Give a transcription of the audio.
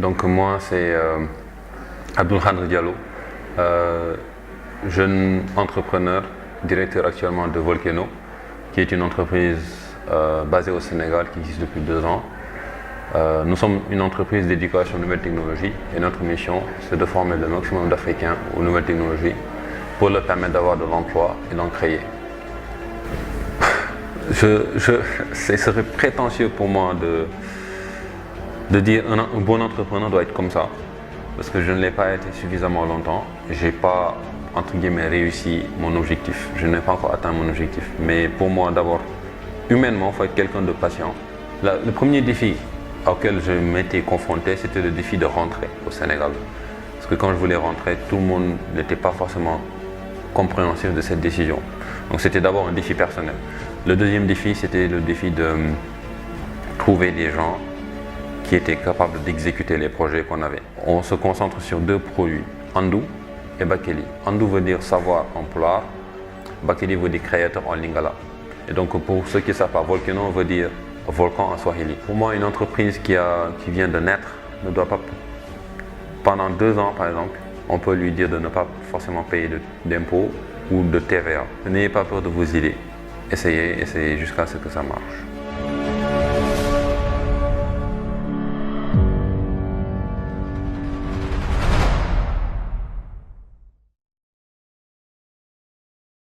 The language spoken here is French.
Donc moi c'est Abdul Khadr Diallo, jeune entrepreneur, directeur actuellement de Volcano, qui est une entreprise basée au Sénégal qui existe depuis 2 ans. Nous sommes une entreprise d'éducation aux nouvelles technologies et notre mission c'est de former le maximum d'Africains aux nouvelles technologies pour leur permettre d'avoir de l'emploi et d'en créer. Ce serait prétentieux pour moi de dire un bon entrepreneur doit être comme ça, parce que je ne l'ai pas été suffisamment longtemps. J'ai pas entre guillemets réussi mon objectif. Je n'ai pas encore atteint mon objectif. Mais pour moi, d'abord, humainement, il faut être quelqu'un de patient. Le premier défi auquel je m'étais confronté, c'était le défi de rentrer au Sénégal. Parce que quand je voulais rentrer, tout le monde n'était pas forcément compréhensif de cette décision. Donc c'était d'abord un défi personnel. Le deuxième défi, c'était le défi de trouver des gens qui étaient capables d'exécuter les projets qu'on avait. On se concentre sur 2 produits, Andou et Bakeli. Andou veut dire savoir en Pulaar, Bakeli veut dire créateur en Lingala. Et donc pour ceux qui ne savent pas, Volcano veut dire volcan en Swahili. Pour moi, une entreprise qui vient de naître ne doit pas, pendant 2 ans par exemple, on peut lui dire de ne pas forcément payer d'impôts ou de TVA. N'ayez pas peur de vos idées. Essayez jusqu'à ce que ça marche.